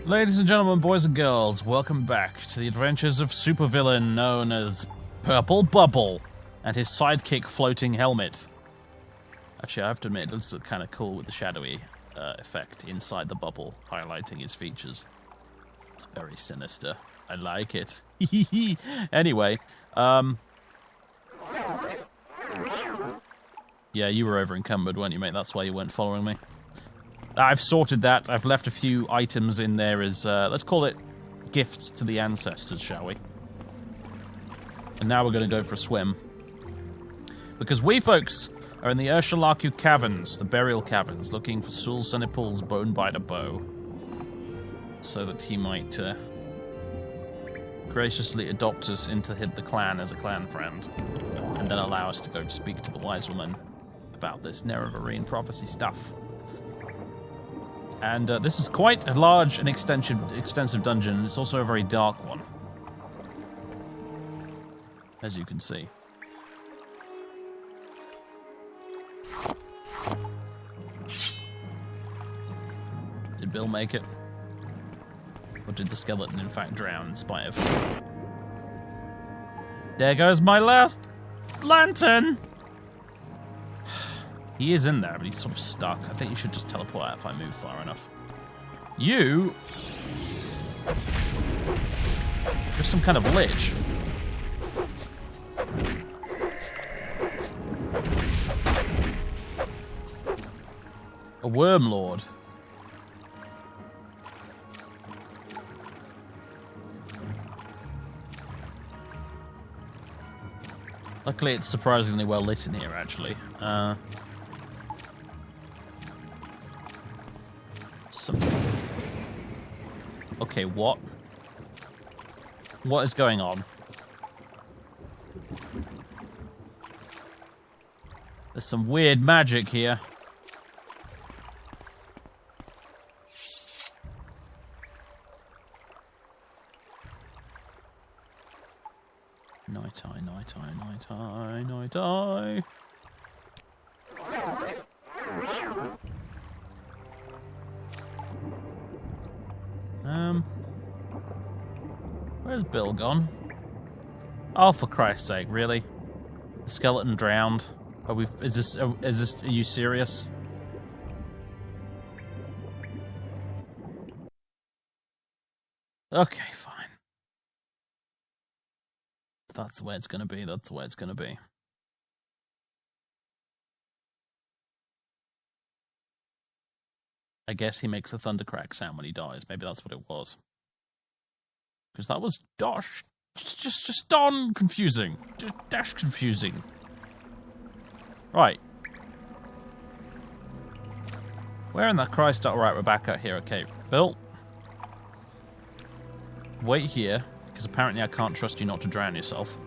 Ladies and gentlemen, boys and girls, welcome back to the adventures of supervillain known as Purple Bubble and his sidekick floating helmet. Actually, I have to admit, it looks kind of cool with the shadowy effect inside the bubble, highlighting his features. It's very sinister. I like it. Anyway, yeah, you were over encumbered, weren't you, mate? That's why you weren't following me. I've sorted that. I've left a few items in there as, let's call it gifts to the ancestors, shall we? And now we're going to go for a swim. Because we, folks, are in the Ursulaku Caverns, the burial caverns, looking for Sul Senipul's Bonebiter bow. So that he might graciously adopt us into the clan as a clan friend. And then allow us to go speak to the wise woman about this Nerevarine prophecy stuff. And this is quite a large and extensive dungeon. It's also a very dark one, as you can see. Did Bill make it? Or did the skeleton in fact drown in spite of... There goes my last lantern! He is in there, but he's sort of stuck. I think you should just teleport out if I move far enough. You... There's some kind of lich. A worm lord. Luckily, it's surprisingly well lit in here, actually. Okay, what? What is going on? There's some weird magic here. Night-eye, night-eye, night-eye, night-eye. Where's Bill gone? Oh, for Christ's sake, really? The skeleton drowned. Are we? Are you serious? Okay, fine. If that's the way it's gonna be, that's the way it's gonna be. I guess he makes a thundercrack sound when he dies. Maybe that's what it was. Because that was just darn confusing. Dash confusing. Right. Where in the Christ? Alright, we're back out here. Okay, Bill. Wait here, because apparently I can't trust you not to drown yourself.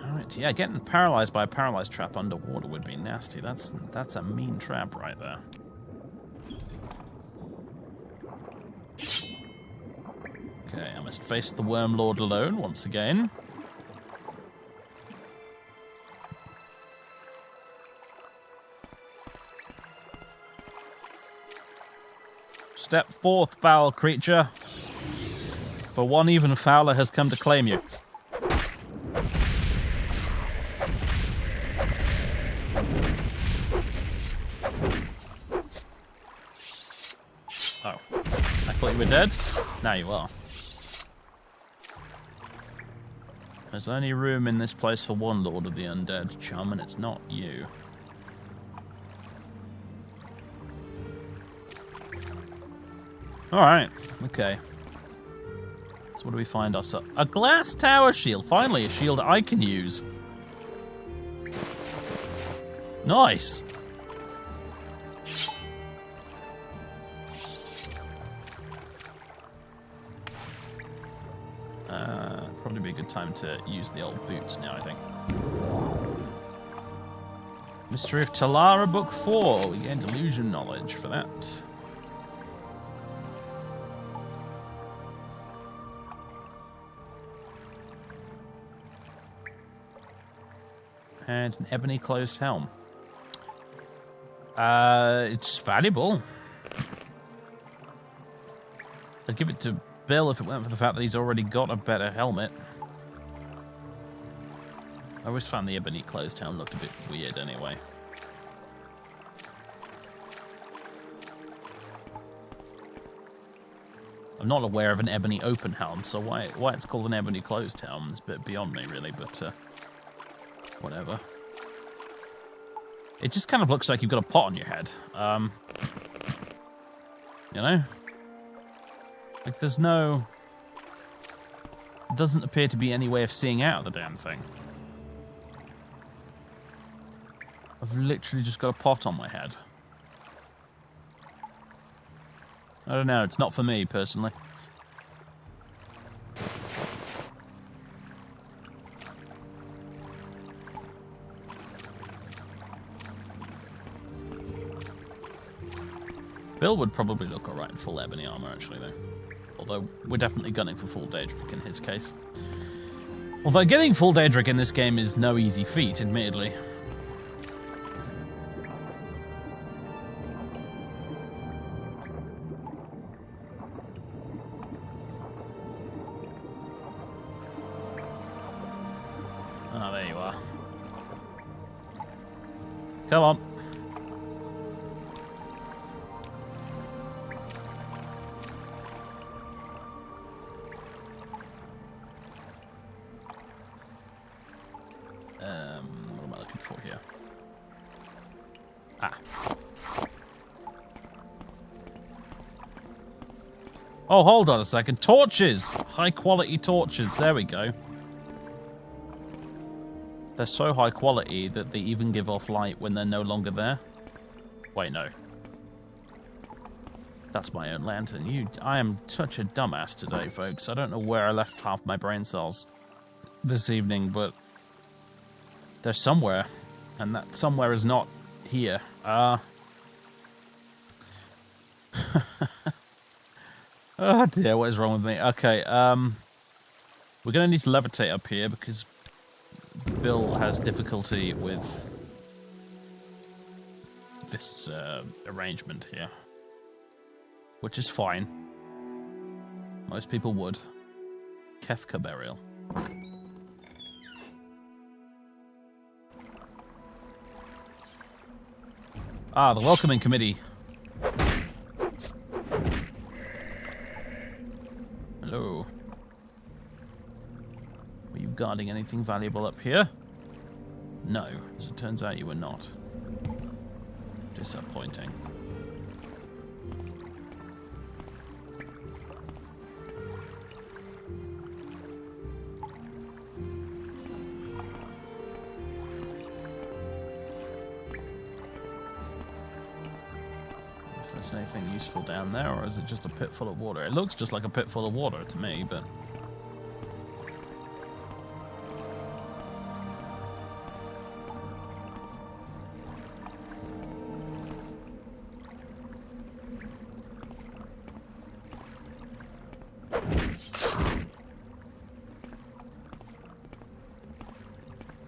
Alright, yeah, getting paralyzed by a paralyzed trap underwater would be nasty. That's a mean trap right there. Okay, I must face the Worm Lord alone once again. Step forth, foul creature, for one even fouler has come to claim you. Oh, I thought you were dead. Now you are. There's only room in this place for one Lord of the Undead, chum, and it's not you. Alright, okay. So what do we find ourselves? A glass tower shield! Finally, a shield I can use. Nice! Probably be a good time to use the old boots now, I think. Mystery of Talara, Book 4. We gained illusion knowledge for that. And an ebony closed helm. It's valuable. I'd give it to Bill if it weren't for the fact that he's already got a better helmet. I always found the ebony closed helm looked a bit weird anyway. I'm not aware of an ebony open helm, so why it's called an ebony closed helm is a bit beyond me, really, but whatever. It just kind of looks like you've got a pot on your head. You know? Like, there's no... Doesn't appear to be any way of seeing out of the damn thing. I've literally just got a pot on my head. I don't know, it's not for me, personally. Bill would probably look alright in full ebony armor, actually, though. Although, we're definitely gunning for full Daedric in his case. Although getting full Daedric in this game is no easy feat, admittedly. Ah, there you are. Come on. What am I looking for here? Ah. Oh, hold on a second. Torches! High quality torches. There we go. They're so high quality that they even give off light when they're no longer there. Wait, no. That's my own lantern. I am such a dumbass today, folks. I don't know where I left half my brain cells this evening, but they're somewhere, and that somewhere is not here. Oh dear, what is wrong with me? Okay, we're gonna need to levitate up here because Bill has difficulty with this arrangement here, which is fine. Most people would. Kefka burial. Ah, the welcoming committee. Hello. Were you guarding anything valuable up here? No, as it turns out you were not. Disappointing. If there's anything useful down there, or is it just a pit full of water? It looks just like a pit full of water to me, but...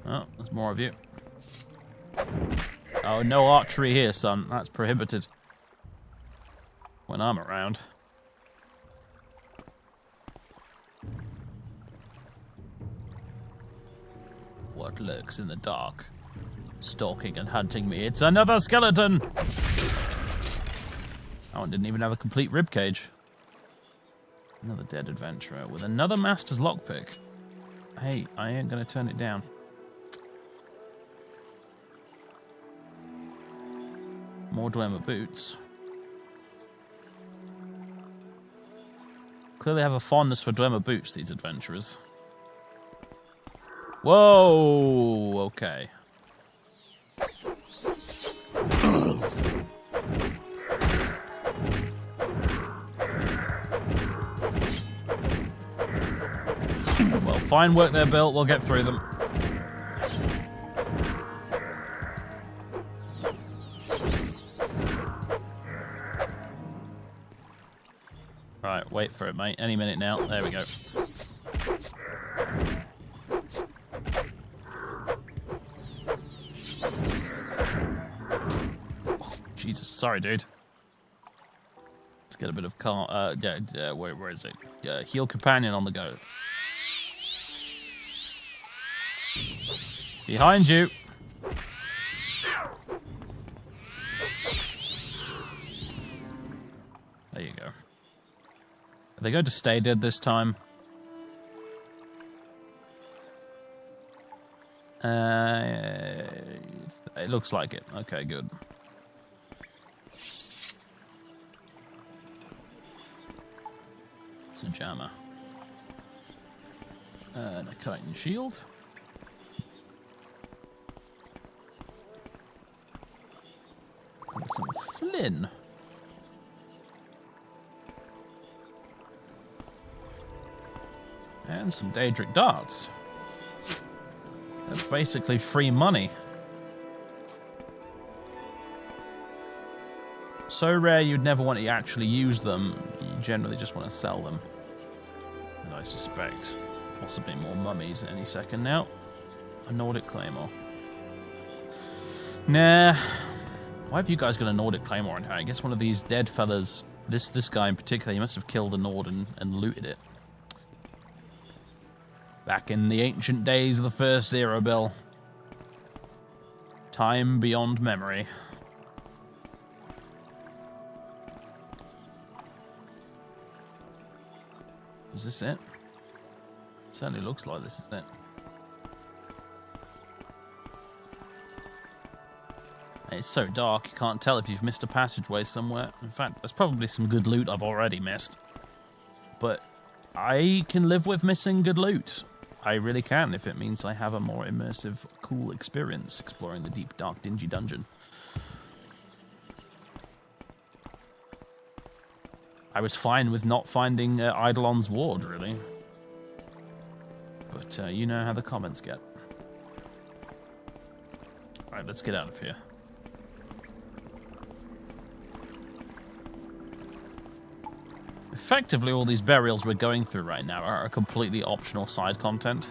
Oh, there's more of you. Oh, no archery here, son. That's prohibited. When I'm around. What lurks in the dark? Stalking and hunting me. It's another skeleton! That one didn't even have a complete ribcage. Another dead adventurer with another master's lockpick. Hey, I ain't gonna turn it down. More Dwemer boots. Clearly have a fondness for Dwemer boots, these adventurers. Whoa! Okay. Well, fine work there, Bill. We'll get through them. Right, wait for it, mate. Any minute now. There we go. Jesus, sorry, dude. Let's get a bit of where is it? Heal companion on the go. Behind you. There you go. Are they going to stay dead this time? It looks like it. Okay, good. It's a jammer. And a chitin shield. And some flin. And some Daedric darts. That's basically free money. So rare you'd never want to actually use them. You generally just want to sell them. And I suspect possibly more mummies any second now. A Nordic Claymore. Nah. Why have you guys got a Nordic Claymore in here? I guess one of these dead fellas, this guy in particular, he must have killed a Nord and looted it. Back in the ancient days of the First Era, Bill. Time beyond memory. Is this it? Certainly looks like this is it. It's so dark, you can't tell if you've missed a passageway somewhere. In fact, there's probably some good loot I've already missed. But I can live with missing good loot. I really can, if it means I have a more immersive, cool experience exploring the deep, dark, dingy dungeon. I was fine with not finding Eidolon's ward, really. But you know how the comments get. Alright, let's get out of here. Effectively, all these burials we're going through right now are a completely optional side content.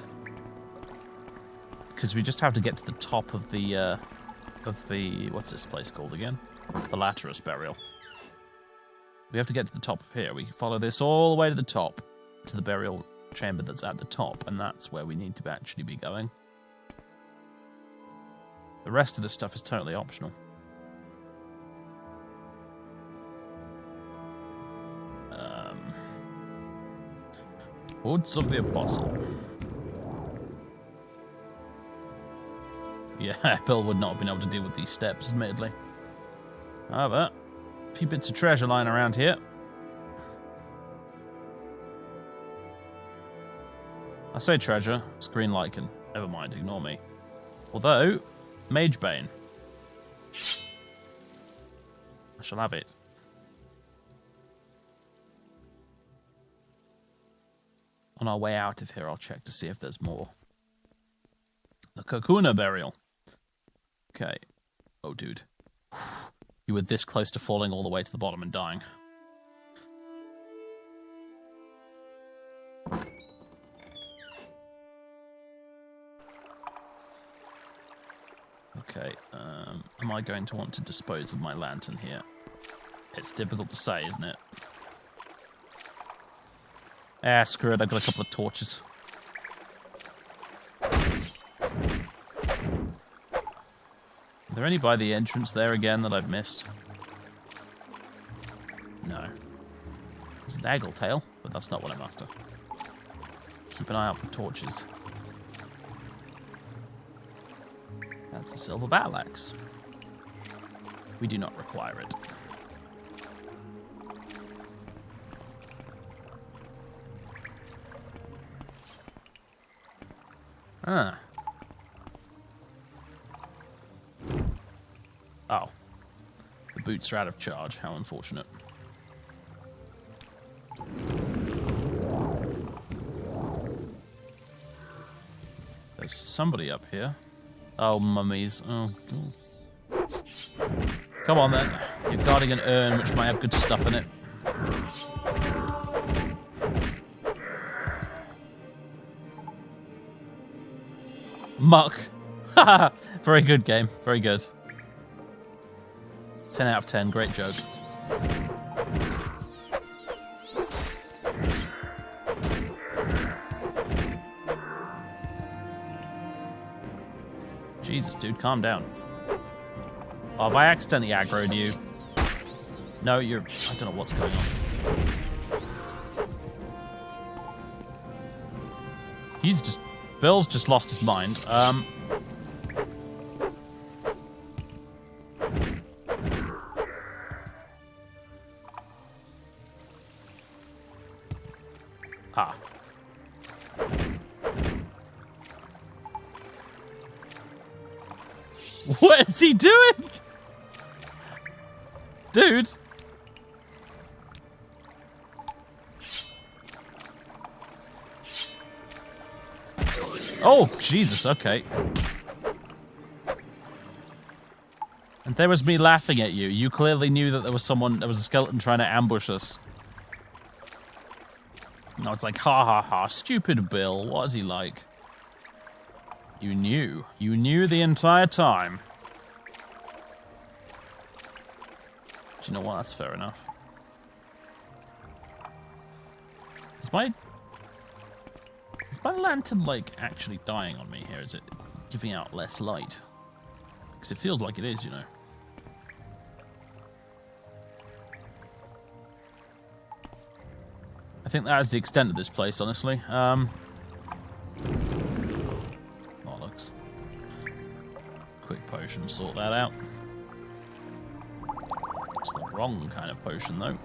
Because we just have to get to the top of the, what's this place called again? The Laterus burial. We have to get to the top of here. We can follow this all the way to the top, to the burial chamber that's at the top, and that's where we need to actually be going. The rest of this stuff is totally optional. Woods of the Apostle. Yeah, Bill would not have been able to deal with these steps, admittedly. However, a few bits of treasure lying around here. I say treasure, it's green lichen. Never mind, ignore me. Although, Magebane. I shall have it. On our way out of here, I'll check to see if there's more. The Kokuna burial. Okay. Oh, dude. You were this close to falling all the way to the bottom and dying. Okay. Am I going to want to dispose of my lantern here? It's difficult to say, isn't it? Ah, screw it, I've got a couple of torches. Are there any by the entrance there again that I've missed? No. There's an Aggletail, but that's not what I'm after. Keep an eye out for torches. That's a silver battle axe. We do not require it. Ah. Oh. The boots are out of charge. How unfortunate. There's somebody up here. Oh, mummies. Oh. Come on, then. You're guarding an urn which might have good stuff in it. Muck. Very good game. Very good. 10 out of 10. Great joke. Jesus, dude, calm down. Oh, have I accidentally aggroed you? No, you're... I don't know what's going on. He's just... Bill's just lost his mind. What is he doing? Dude. Oh, Jesus, okay. And there was me laughing at you. You clearly knew that there was a skeleton trying to ambush us. And I was like, ha ha ha, stupid Bill, what is he like? You knew. You knew the entire time. Do you know what? That's fair enough. Is my lantern, like, actually dying on me here? Is it giving out less light? Because it feels like it is, you know. I think that is the extent of this place, honestly. Bollocks. Quick potion, sort that out. It's the wrong kind of potion, though.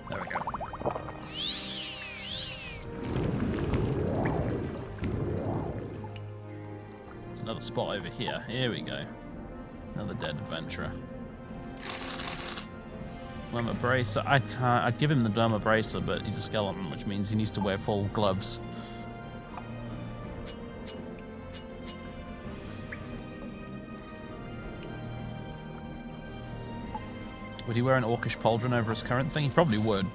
There we go. There's another spot over here. Here we go. Another dead adventurer. Derma bracer. I'd give him the derma bracer, but he's a skeleton, which means he needs to wear full gloves. Would he wear an orcish pauldron over his current thing? He probably would.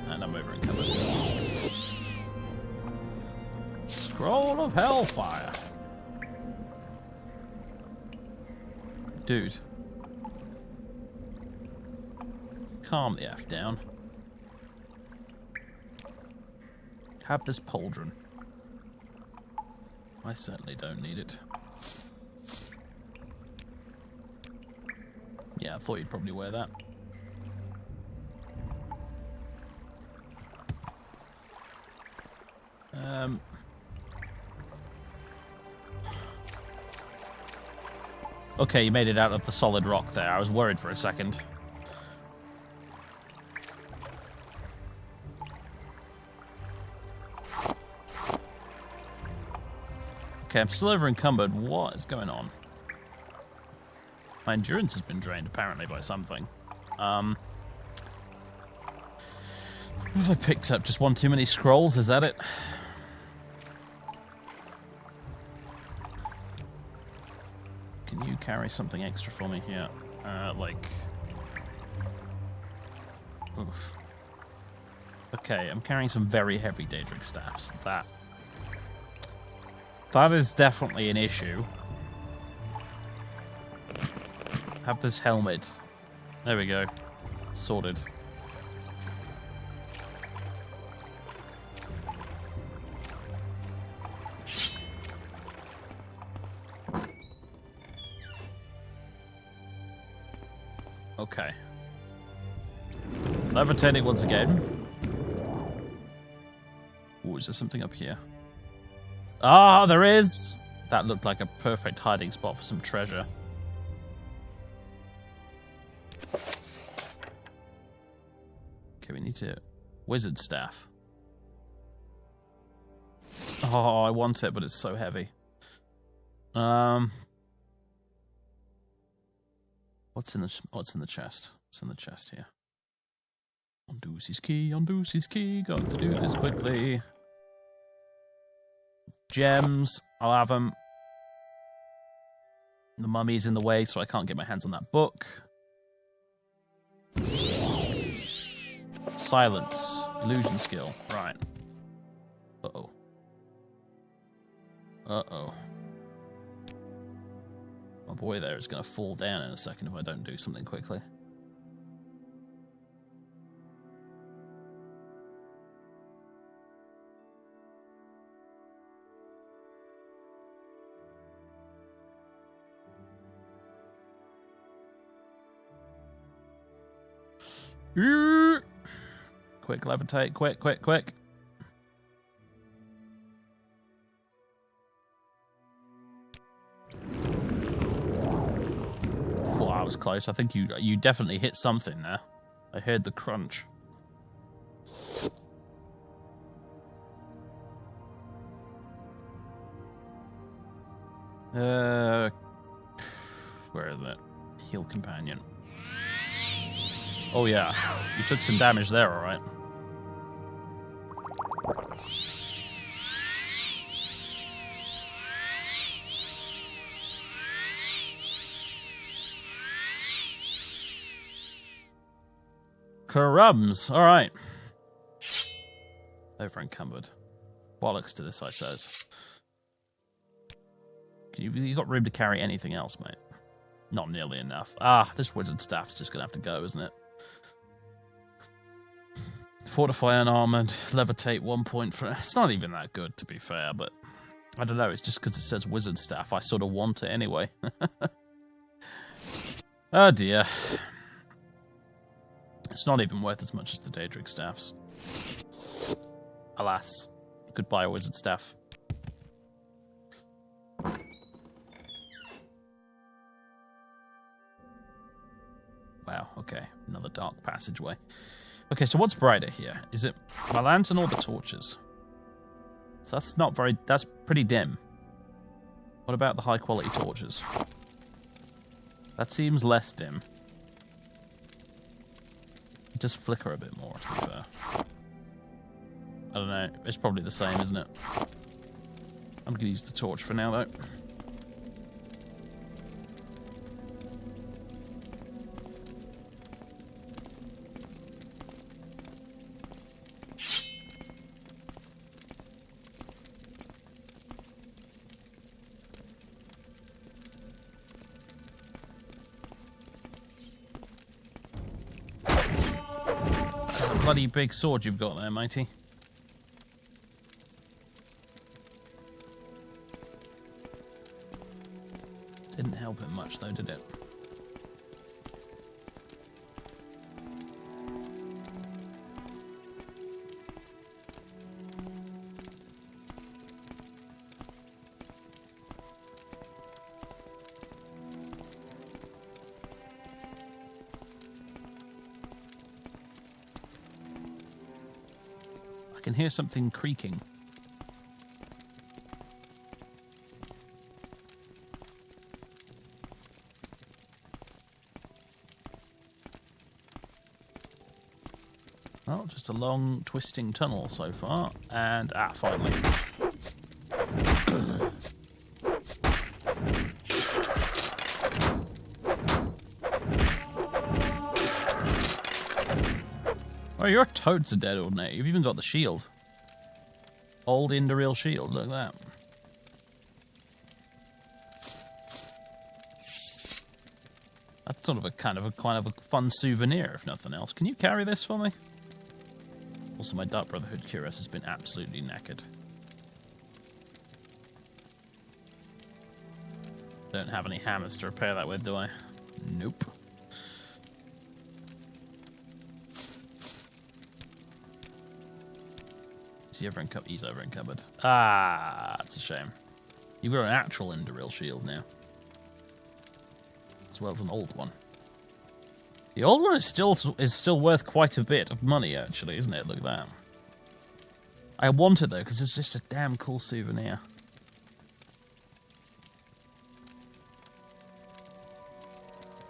And I'm over encumbered. Scroll of Hellfire. Dude. Calm the F down. Have this pauldron. I certainly don't need it. Yeah, I thought you'd probably wear that. Okay, you made it out of the solid rock there. I was worried for a second. Okay, I'm still over encumbered. What is going on? My endurance has been drained, apparently, by something. What have I picked up? Just one too many scrolls? Is that it? Can you carry something extra for me here? Like... Oof. Okay, I'm carrying some very heavy Daedric staffs. That is definitely an issue. Have this helmet. There we go. Sorted. Okay. Levitating once again. Ooh, is there something up here? Ah, there is! That looked like a perfect hiding spot for some treasure. Okay, we need to... Wizard staff. Oh, I want it, but it's so heavy. What's in the chest? What's in the chest here? On Deuce's key, got to do this quickly. Gems, I'll have them. The mummy's in the way, so I can't get my hands on that book. Silence. Illusion skill. Right. Uh-oh. Uh-oh. My boy there is going to fall down in a second if I don't do something quickly. Quick levitate, quick. Oh, that was close. I think you definitely hit something there. I heard the crunch. Where is it? Heal companion. Oh yeah, you took some damage there, alright. Crumbs, alright. Over encumbered. Bollocks to this, I says. You got room to carry anything else, mate? Not nearly enough. Ah, this wizard staff's just gonna have to go, isn't it? Fortify unarmored, levitate 1 point for... It's not even that good, to be fair, but... I don't know, it's just because it says wizard staff. I sort of want it anyway. Oh dear. It's not even worth as much as the Daedric staffs. Alas. Goodbye, wizard staff. Wow, okay. Another dark passageway. Okay, so what's brighter here? Is it my lantern or the torches? So that's not very... That's pretty dim. What about the high-quality torches? That seems less dim. It does flicker a bit more, to be fair. I don't know. It's probably the same, isn't it? I'm going to use the torch for now, though. Bloody big sword you've got there, matey. Didn't help it much, though, did it? I can hear something creaking. Well, just a long, twisting tunnel so far. And, finally. Oh, your toads are dead, Ordinator. You've even got the shield. Old Indoril shield, look at that. That's sort of a kind of a fun souvenir, if nothing else. Can you carry this for me? Also, my Dark Brotherhood cuirass has been absolutely knackered. Don't have any hammers to repair that with, do I? Nope. He's over encumbered. Ah, that's a shame. You've got an actual Indoril shield now. As well as an old one. The old one is still worth quite a bit of money, actually, isn't it? Look at that. I want it, though, because it's just a damn cool souvenir.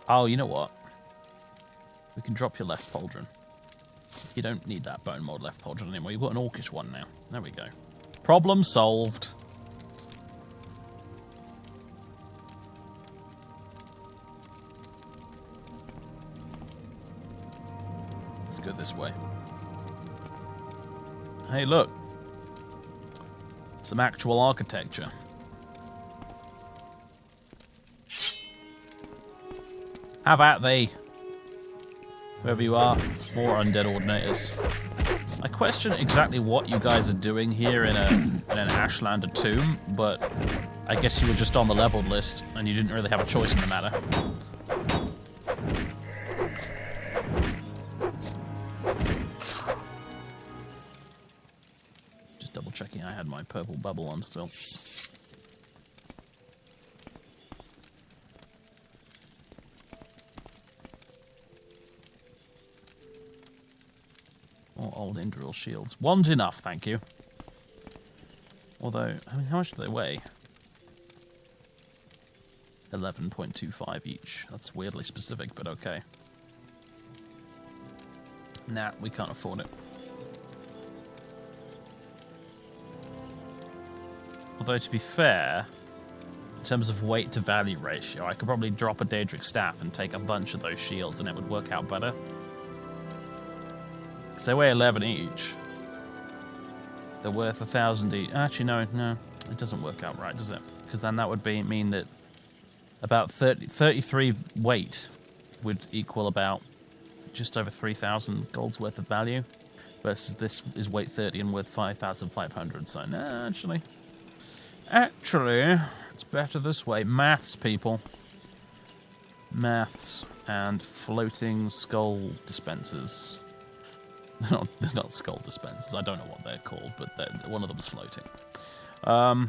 Oh, you know what? We can drop your left pauldron. You don't need that bone mod left pauldron anymore. You've got an orcish one now. There we go. Problem solved. Let's go this way. Hey, look. Some actual architecture. Have at thee. Whoever you are, more undead ordinators. I question exactly what you guys are doing here in an Ashlander tomb, but I guess you were just on the leveled list and you didn't really have a choice in the matter. Just double checking I had my purple bubble on still. More old Indril shields. One's enough, thank you. Although, I mean, how much do they weigh? 11.25 each. That's weirdly specific, but okay. Nah, we can't afford it. Although, to be fair, in terms of weight to value ratio, I could probably drop a Daedric staff and take a bunch of those shields and it would work out better. Because they weigh 11 each. They're worth 1,000 each. Actually, no, it doesn't work out right, does it? Because then that would mean that about 33 weight would equal about just over 3,000 gold's worth of value, versus this is weight 30 and worth 5,500. So, no, actually, it's better this way. Maths, people. Maths and floating skull dispensers. They're not skull dispensers. I don't know what they're called, but one of them is floating. And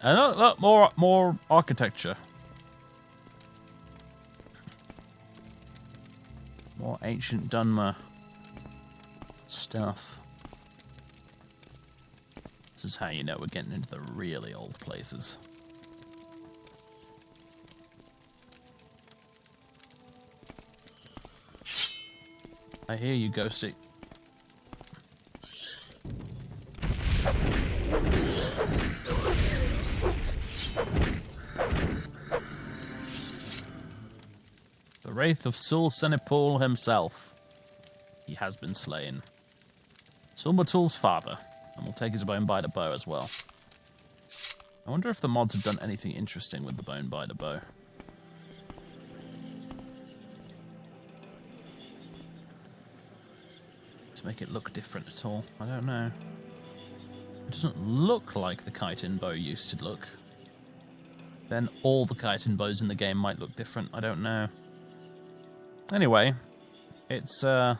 look, more architecture. More ancient Dunmer stuff. This is how you know we're getting into the really old places. I hear you, Ghosty. The Wraith of Sul-Senepal himself. He has been slain. Sul-Matul's father, and we'll take his bone-biter bow as well. I wonder if the mods have done anything interesting with the bone-biter bow. To make it look different at all. I don't know. It doesn't look like the chitin bow used to look. Then all the chitin bows in the game might look different. I don't know. Anyway, it's a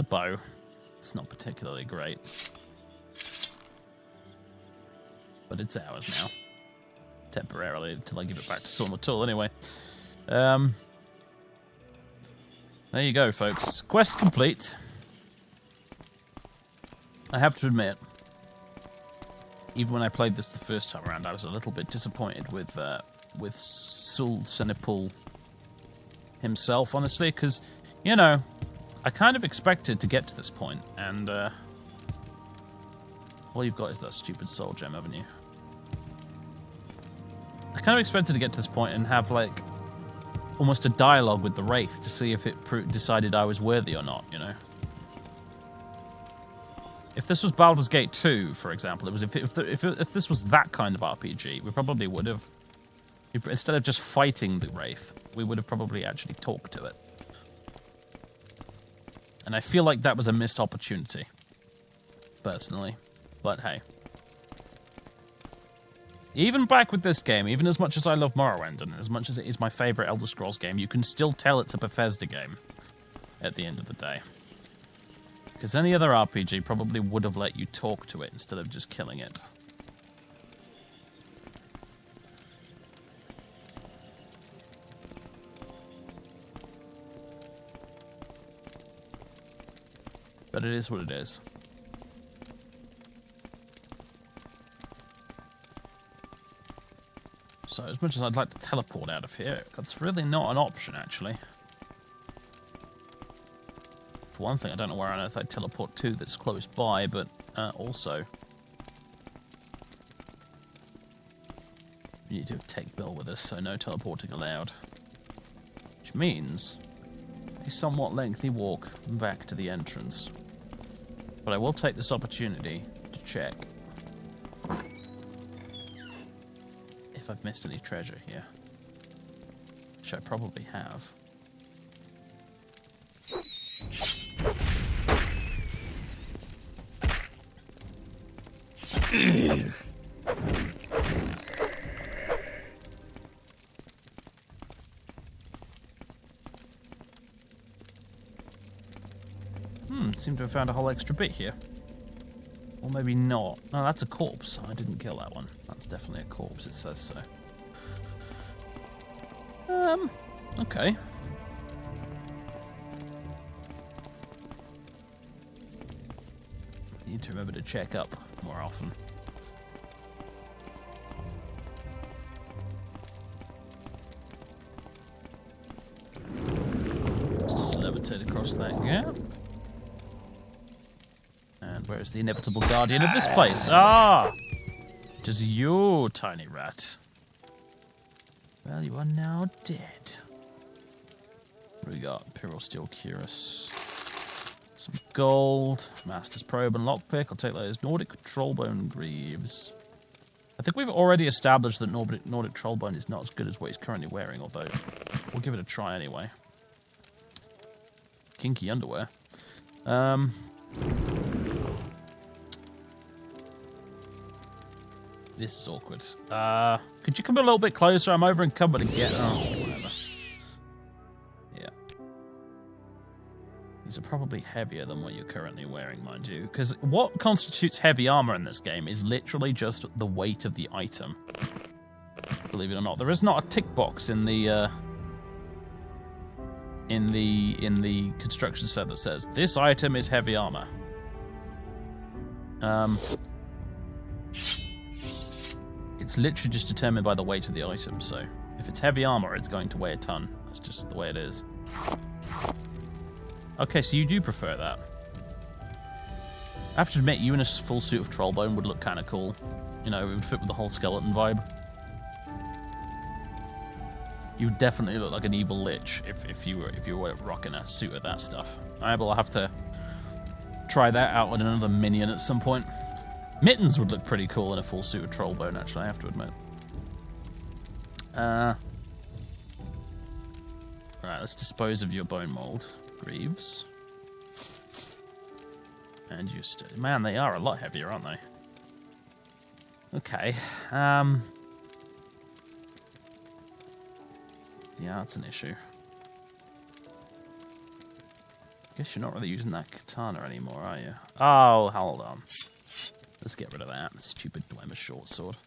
bow. It's not particularly great, but it's ours now, temporarily until I give it back to Sul-Matul. Anyway, there you go, folks. Quest complete. I have to admit, even when I played this the first time around, I was a little bit disappointed with Sul-Senepal himself, honestly, because, you know, I kind of expected to get to this point, and all you've got is that stupid soul gem, haven't you? I kind of expected to get to this point and have, like, almost a dialogue with the Wraith to see if it decided I was worthy or not, you know? If this was Baldur's Gate 2, for example, if this was that kind of RPG, we probably would have, instead of just fighting the Wraith, we would have probably actually talked to it. And I feel like that was a missed opportunity, personally. But hey. Even back with this game, even as much as I love Morrowind, and as much as it is my favourite Elder Scrolls game, you can still tell it's a Bethesda game at the end of the day. Because any other RPG probably would have let you talk to it instead of just killing it. But it is what it is. So, as much as I'd like to teleport out of here, that's really not an option, actually. For one thing, I don't know where on earth I'd teleport to that's close by, but also, we need to take Bill with us, so no teleporting allowed. Which means a somewhat lengthy walk back to the entrance. But I will take this opportunity to check if I've missed any treasure here. Which I probably have. Seem to have found a whole extra bit here. Or maybe not. No, that's a corpse. I didn't kill that one. That's definitely a corpse, it says so. Okay. Need to remember to check up more often. Let's just levitate across that gap. And where is the inevitable guardian of this place? Ah! It is you, tiny rat. Well, you are now dead. What do we got? Imperial Steel Cuirass. Some gold. Master's Probe and Lockpick. I'll take those. Nordic Trollbone Greaves. I think we've already established that Nordic Trollbone is not as good as what he's currently wearing, although we'll give it a try anyway. Kinky underwear. This is awkward. Could you come a little bit closer? I'm over encumbered again. Oh, whatever. Yeah. These are probably heavier than what you're currently wearing, mind you. Because what constitutes heavy armor in this game is literally just the weight of the item. Believe it or not. There is not a tick box in the construction set that says, this item is heavy armor. It's literally just determined by the weight of the item, so if it's heavy armor, it's going to weigh a ton. That's just the way it is. Okay, so you do prefer that. I have to admit, you in a full suit of Trollbone would look kind of cool. You know, it would fit with the whole skeleton vibe. You would definitely look like an evil lich if you were rocking a suit of that stuff. I'll have to try that out with another minion at some point. Mittens would look pretty cool in a full suit of Trollbone, actually, I have to admit. Right, let's dispose of your bone mold, Greaves. And you man, they are a lot heavier, aren't they? Okay. Yeah, that's an issue. Guess you're not really using that katana anymore, are you? Oh, hold on. Let's get rid of that stupid Dwemer short sword.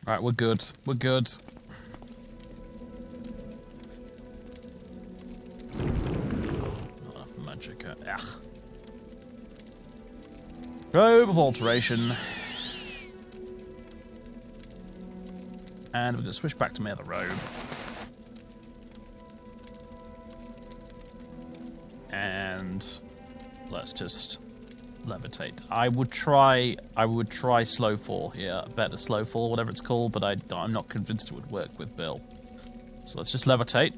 Alright, we're good. We're good. Not enough magicka. Ugh. Robe of Alteration. And we're going to switch back to my other robe. And let's just levitate. I would try slow fall. Yeah, better slow fall, whatever it's called, but I'm not convinced it would work with Bill. So let's just levitate.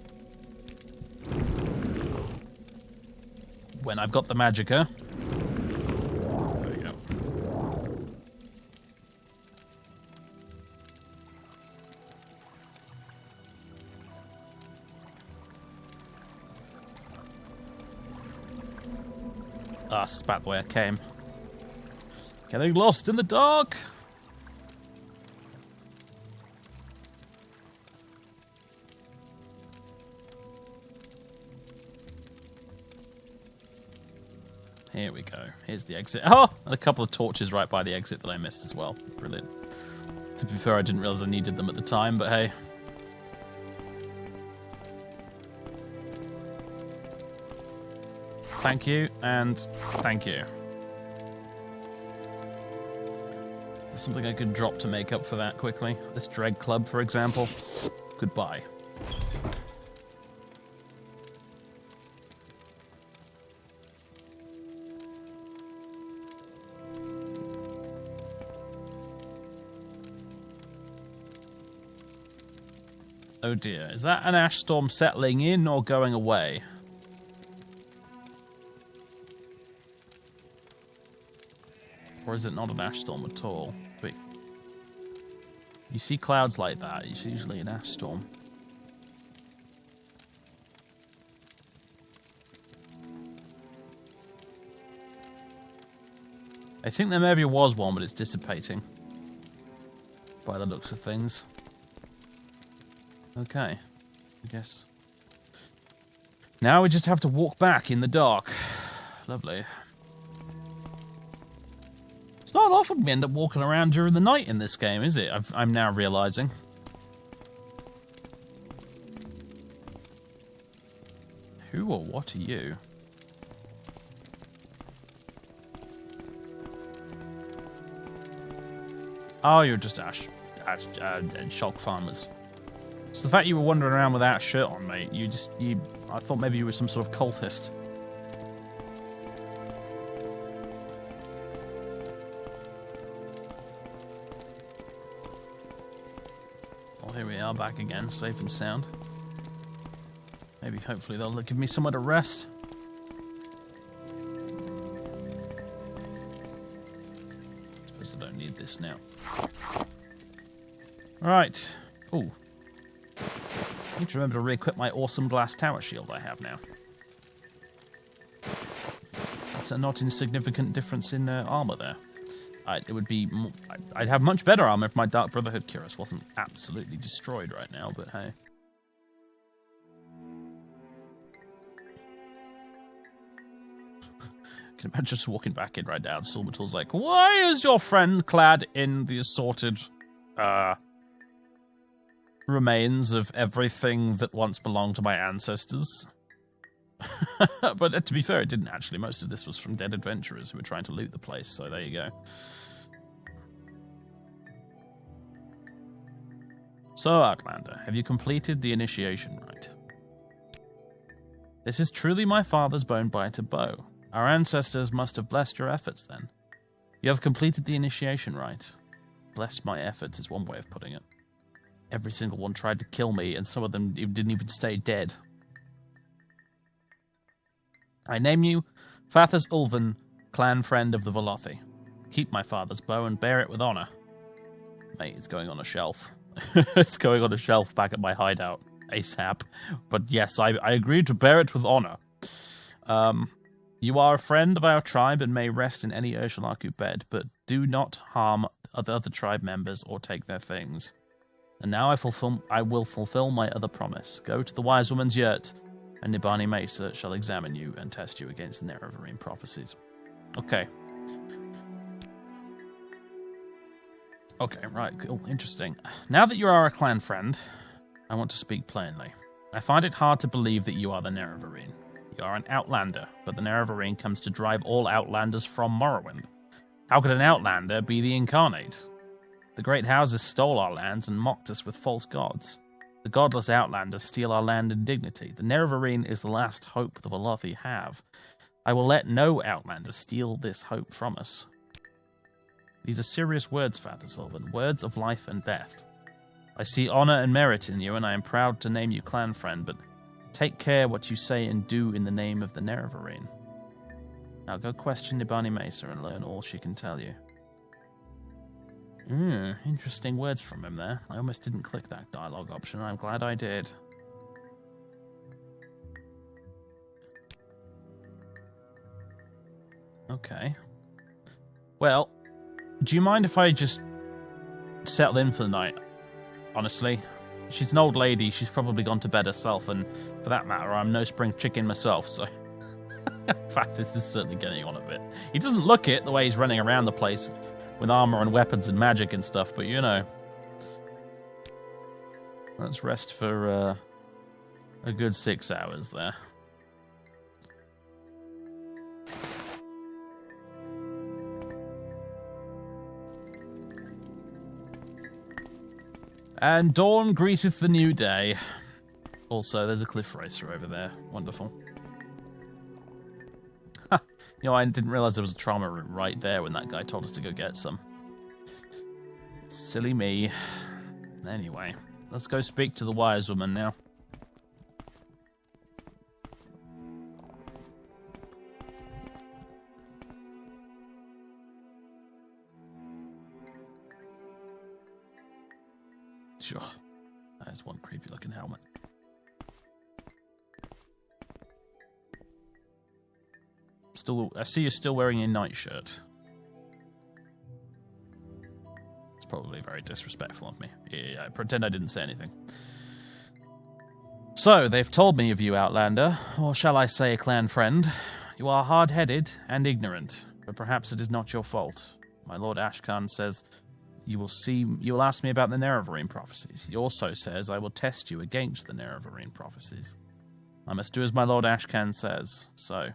When I've got the magicka. There we go. Ah, spat the way I came. Getting lost in the dark. Here we go. Here's the exit. Oh, and a couple of torches right by the exit that I missed as well. Brilliant. To be fair, I didn't realize I needed them at the time, but hey. Thank you, and thank you. There's something I could drop to make up for that quickly. This Dread Club, for example. Goodbye. Oh dear, is that an ash storm settling in or going away? Or is it not an ash storm at all? But you see clouds like that, it's usually an ash storm. I think there maybe was one, but it's dissipating. By the looks of things. Okay. I guess. Now we just have to walk back in the dark. Lovely. It's not often we end up walking around during the night in this game, is it? I'm now realizing. Who or what are you? Oh, you're just ash shulk farmers. So the fact you were wandering around without a shirt on, mate, I thought maybe you were some sort of cultist. Well, here we are back again, safe and sound. Maybe, hopefully, they'll give me somewhere to rest. Suppose I don't need this now. Right. Ooh. I need to remember to re-equip my awesome glass tower shield I have now. That's a not insignificant difference in armor there. I'd have much better armor if my Dark Brotherhood cuirass wasn't absolutely destroyed right now, but hey. I can imagine just walking back in right now, and Silmator's like, why is your friend clad in the assorted, remains of everything that once belonged to my ancestors? But to be fair, it didn't actually. Most of this was from dead adventurers who were trying to loot the place, so there you go. So, Outlander, have you completed the initiation rite? This is truly my father's bone-biter bow. Our ancestors must have blessed your efforts, then. You have completed the initiation rite. Blessed my efforts is one way of putting it. Every single one tried to kill me, and some of them didn't even stay dead. I name you Fathers Ulven, clan friend of the Velothi. Keep my father's bow and bear it with honor. Mate, it's going on a shelf. It's going on a shelf back at my hideout, ASAP. But yes, I agreed to bear it with honor. You are a friend of our tribe and may rest in any Ursulaku bed, but do not harm other tribe members or take their things. And now I will fulfill my other promise. Go to the wise woman's yurt, and Nibani Mesa shall examine you and test you against the Nerevarine prophecies. Okay. Okay, right, cool, interesting. Now that you are a clan friend, I want to speak plainly. I find it hard to believe that you are the Nerevarine. You are an outlander, but the Nerevarine comes to drive all outlanders from Morrowind. How could an outlander be the incarnate? The great houses stole our lands and mocked us with false gods. The godless outlanders steal our land and dignity. The Nerevarine is the last hope the Velothi have. I will let no outlander steal this hope from us. These are serious words, Father Sylvan, words of life and death. I see honor and merit in you, and I am proud to name you clan friend, but take care what you say and do in the name of the Nerevarine. Now go question Nibani Mesa and learn all she can tell you. Interesting words from him there. I almost didn't click that dialogue option, and I'm glad I did. Okay. Well, do you mind if I just settle in for the night? Honestly. She's an old lady, she's probably gone to bed herself, and for that matter, I'm no spring chicken myself, so... In fact, this is certainly getting on a bit. He doesn't look it, the way he's running around the place with armor and weapons and magic and stuff, but you know. Let's rest for a good 6 hours there. And dawn greeteth the new day. Also, there's a cliff racer over there. Wonderful. You know, I didn't realize there was a trauma room right there when that guy told us to go get some. Silly me. Anyway, let's go speak to the wise woman now. Sure. That is one creepy looking helmet. I see you're still wearing your nightshirt. It's probably very disrespectful of me. Yeah, pretend I didn't say anything. So, they've told me of you, Outlander, or shall I say a clan friend. You are hard-headed and ignorant, but perhaps it is not your fault. My Lord Ashkan says you will ask me about the Nerevarine prophecies. He also says I will test you against the Nerevarine prophecies. I must do as my Lord Ashkan says, so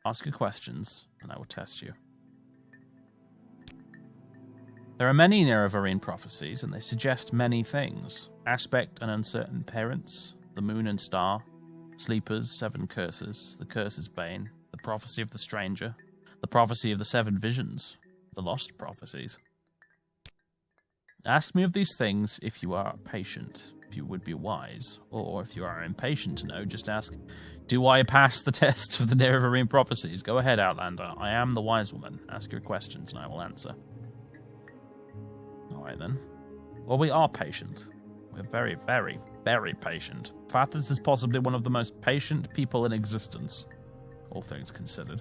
ask your questions, and I will test you. There are many Nerevarine prophecies, and they suggest many things. Aspect and uncertain parents, the moon and star, sleepers, 7 curses, the curse's bane, the prophecy of the stranger, the prophecy of the 7 visions, the lost prophecies. Ask me of these things if you are patient, if you would be wise, or if you are impatient to know, just ask, do I pass the test of the Nerevarine prophecies? Go ahead, Outlander. I am the wise woman. Ask your questions and I will answer. Alright then. Well, we are patient. We're very, very, very patient. Fathers is possibly one of the most patient people in existence, all things considered.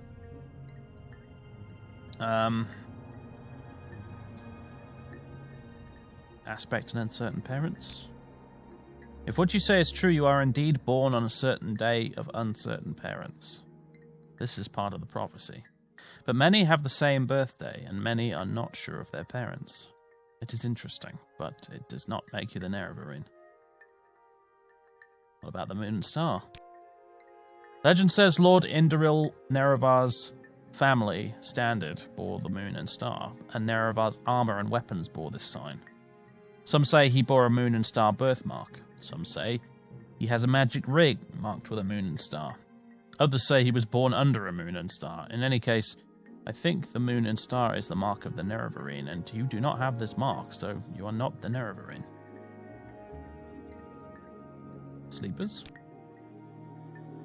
Aspect and uncertain parents. If what you say is true, you are indeed born on a certain day of uncertain parents. This is part of the prophecy. But many have the same birthday, and many are not sure of their parents. It is interesting, but it does not make you the Nerevarine. What about the moon and star? Legend says Lord Indoril Nerevar's family standard bore the moon and star, and Nerevar's armor and weapons bore this sign. Some say he bore a moon and star birthmark. Some say he has a magic ring marked with a moon and star. Others say he was born under a moon and star. In any case, I think the moon and star is the mark of the Nerevarine, and you do not have this mark, so you are not the Nerevarine. Sleepers?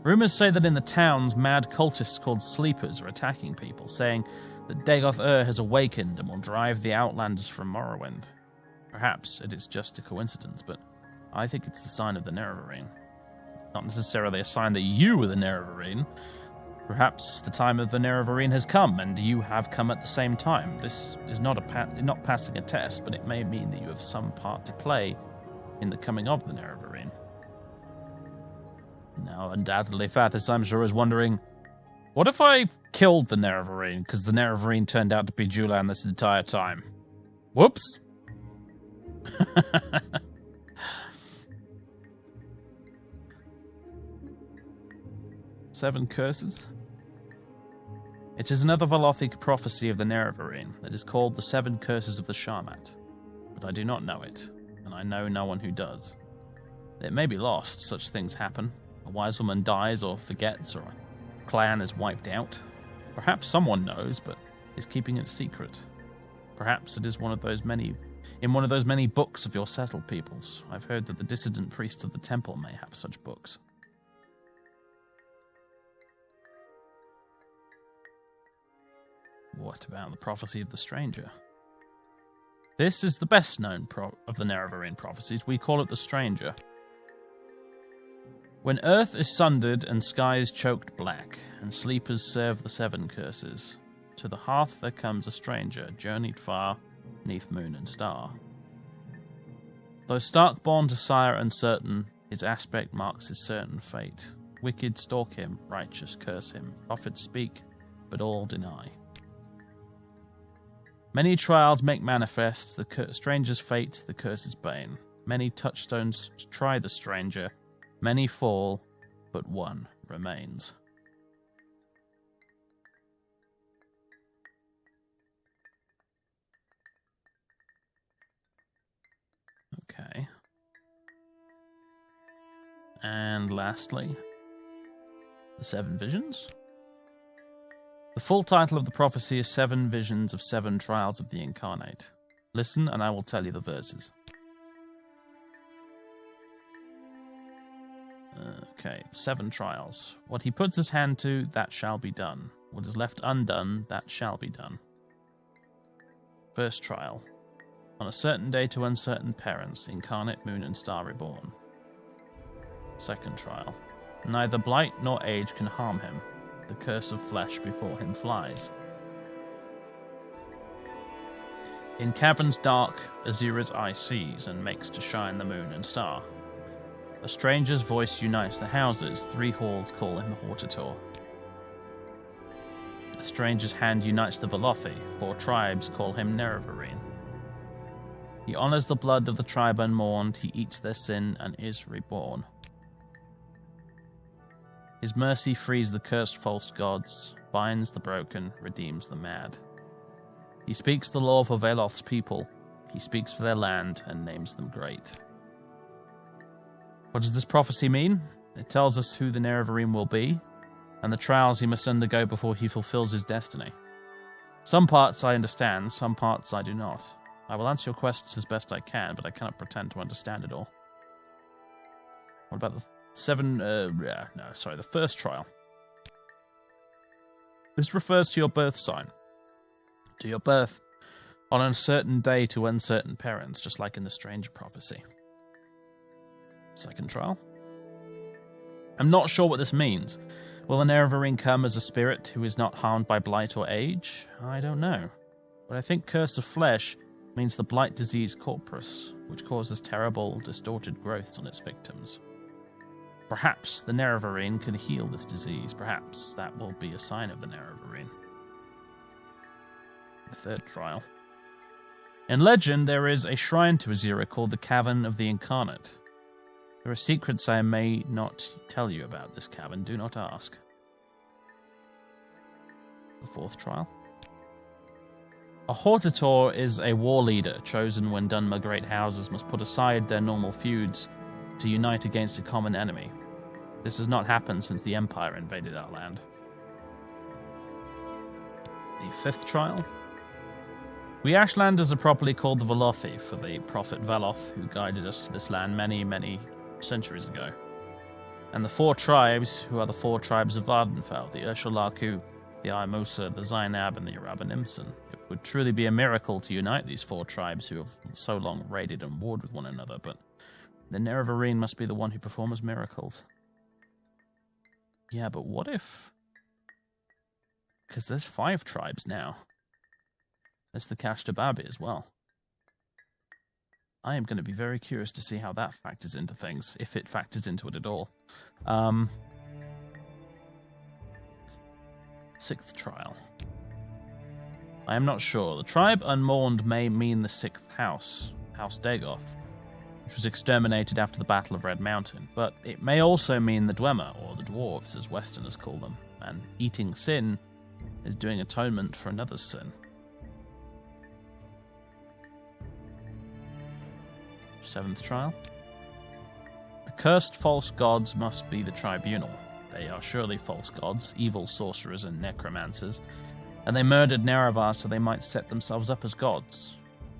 Rumors say that in the towns, mad cultists called Sleepers are attacking people, saying that Dagoth has awakened and will drive the Outlanders from Morrowind. Perhaps it is just a coincidence, but I think it's the sign of the Nerevarine. Not necessarily a sign that you were the Nerevarine. Perhaps the time of the Nerevarine has come, and you have come at the same time. This is not not passing a test, but it may mean that you have some part to play in the coming of the Nerevarine. Now, undoubtedly, Fathis, I'm sure, is wondering, what if I killed the Nerevarine, because the Nerevarine turned out to be Julan this entire time? Whoops! 7 curses? It is another Velothic prophecy of the Nerevarine that is called the 7 curses of the Sharmat, but I do not know it, and I know no one who does. It may be lost, such things happen. A wise woman dies or forgets, or a clan is wiped out. Perhaps someone knows, but is keeping it secret. Perhaps it is in one of those many books of your settled peoples. I've heard that the dissident priests of the temple may have such books. What about the prophecy of the stranger? This is the best known of the Nerevarine prophecies. We call it the stranger. When earth is sundered and skies choked black, and sleepers serve the 7 curses, to the hearth there comes a stranger, journeyed far, neath moon and star. Though stark born to sire uncertain, his aspect marks his certain fate. Wicked stalk him, righteous curse him, prophets speak, but all deny. Many trials make manifest the stranger's fate, the curse's bane. Many touchstones try the stranger, many fall, but one remains. Okay. And lastly, the 7 visions. The full title of the prophecy is 7 Visions of 7 Trials of the Incarnate. Listen, and I will tell you the verses. Okay, 7 trials. What he puts his hand to, that shall be done. What is left undone, that shall be done. First trial. On a certain day to uncertain parents, incarnate moon and star reborn. Second trial. Neither blight nor age can harm him. The curse of flesh before him flies. In caverns dark, Azura's eye sees and makes to shine the moon and star. A stranger's voice unites the houses, 3 halls call him Hortator. A stranger's hand unites the Velothi, 4 tribes call him Nerevarine. He honors the blood of the tribe unmourned, he eats their sin and is reborn. His mercy frees the cursed false gods, binds the broken, redeems the mad. He speaks the law for Veloth's people, he speaks for their land and names them great. What does this prophecy mean? It tells us who the Nerevarine will be, and the trials he must undergo before he fulfills his destiny. Some parts I understand, some parts I do not. I will answer your questions as best I can, but I cannot pretend to understand it all. What about the first trial? This refers to your birth sign. To your birth on an uncertain day to uncertain parents, just like in the Stranger prophecy. Second trial. I'm not sure what this means. Will the Nerevarine come as a spirit who is not harmed by blight or age? I don't know. But I think curse of flesh means the blight disease corpus, which causes terrible, distorted growths on its victims. Perhaps the Nerevarine can heal this disease. Perhaps that will be a sign of the Nerevarine. The third trial. In legend, there is a shrine to Azura called the Cavern of the Incarnate. There are secrets I may not tell you about this cavern. Do not ask. The fourth trial. A Hortator is a war leader chosen when Dunmer great houses must put aside their normal feuds to unite against a common enemy. This has not happened since the Empire invaded our land. The fifth trial. We Ashlanders are properly called the Velothi for the prophet Veloth who guided us to this land many, many centuries ago. And the 4 tribes, who are the 4 tribes of Vardenfell, the Ursulaku, the Ayamusa, the Zainab, and the Yarabanimson. It would truly be a miracle to unite these 4 tribes who have so long raided and warred with one another, but the Nerevarine must be the one who performs miracles. Yeah, but what if... Because there's 5 tribes now. There's the Kashtababi as well. I am going to be very curious to see how that factors into things, if it factors into it at all. 6th trial. I am not sure. The tribe unmourned may mean the 6th house, House Dagoth, which was exterminated after the Battle of Red Mountain, but it may also mean the Dwemer, or the Dwarves as Westerners call them, and eating sin is doing atonement for another's sin. 7th trial. The cursed false gods must be the tribunal. They are surely false gods, evil sorcerers and necromancers, and they murdered Nerevar so they might set themselves up as gods.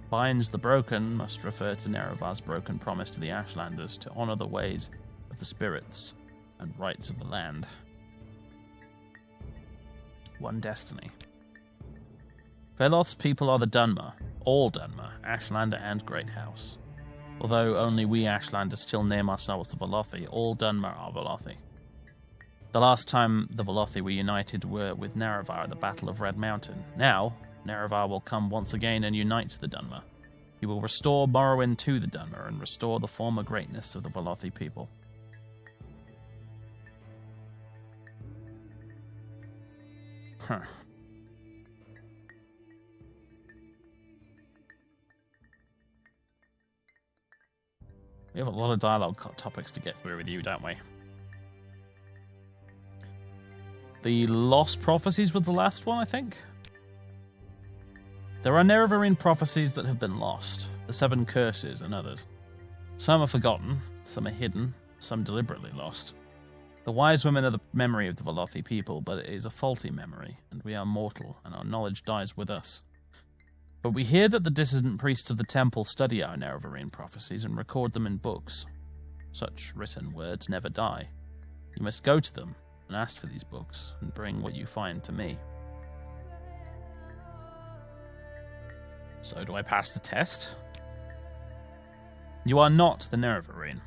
Binds the broken must refer to Nerevar's broken promise to the Ashlanders to honor the ways of the spirits and rights of the land. One destiny. Veloth's people are the Dunmer, all Dunmer, Ashlander and Great House. Although only we Ashlanders still name ourselves the Velothi, all Dunmer are Velothi. The last time the Velothi were united were with Nerevar at the Battle of Red Mountain. Now, Nerevar will come once again and unite the Dunmer. He will restore Morrowind to the Dunmer and restore the former greatness of the Velothi people. Huh. We have a lot of dialogue topics to get through with you, don't we? The Lost Prophecies was the last one, I think? There are Nerevarine prophecies that have been lost, the 7 curses and others. Some are forgotten, some are hidden, some deliberately lost. The wise women are the memory of the Velothi people, but it is a faulty memory, and we are mortal, and our knowledge dies with us. But we hear that the dissident priests of the temple study our Nerevarine prophecies and record them in books. Such written words never die. You must go to them and ask for these books, and bring what you find to me. So, do I pass the test? You are not the Nerevarine.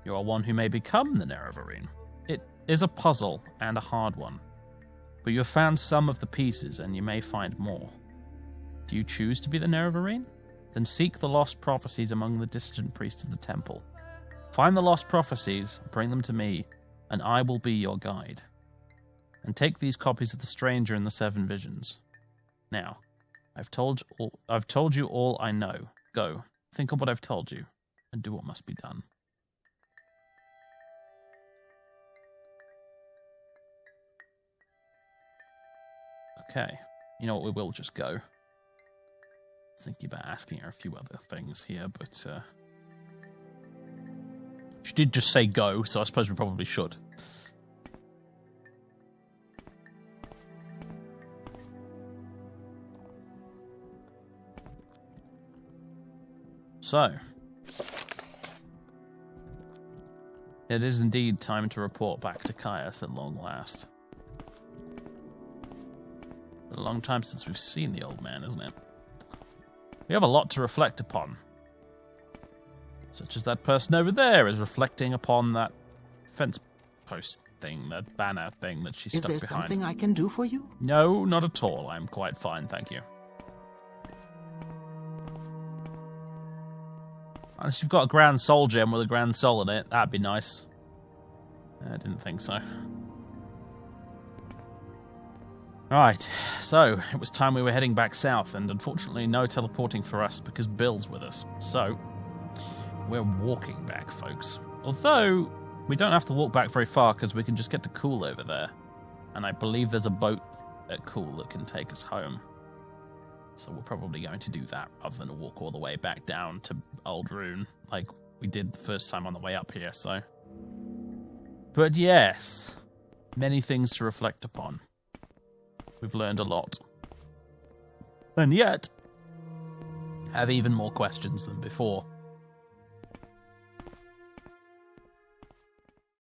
You are one who may become the Nerevarine. It is a puzzle, and a hard one. But you have found some of the pieces, and you may find more. Do you choose to be the Nerevarine? Then seek the lost prophecies among the distant priests of the temple. Find the lost prophecies, bring them to me, and I will be your guide. And take these copies of the Stranger and the Seven Visions. Now, I've told you all I know. Go, think of what I've told you, and do what must be done. Okay, you know what, we will just go. Thinking about asking her a few other things here, but she did just say go, so I suppose we probably should. So, it is indeed time to report back to Caius at long last. Been a long time since we've seen the old man, isn't it? We have a lot to reflect upon. Such as that person over there is reflecting upon that fence post thing, that banner thing that she stuck behind. Is there something I can do for you? No, not at all. I'm quite fine, thank you. Unless you've got a Grand Soul gem with a Grand Soul in it, that'd be nice. I didn't think so. Right, so it was time we were heading back south, and unfortunately no teleporting for us because Bill's with us. So, we're walking back, folks. Although, we don't have to walk back very far because we can just get to Cool over there. And I believe there's a boat at Cool that can take us home. So we're probably going to do that rather than walk all the way back down to Old Rune like we did the first time on the way up here, so. But yes, many things to reflect upon. We've learned a lot. And yet, have even more questions than before.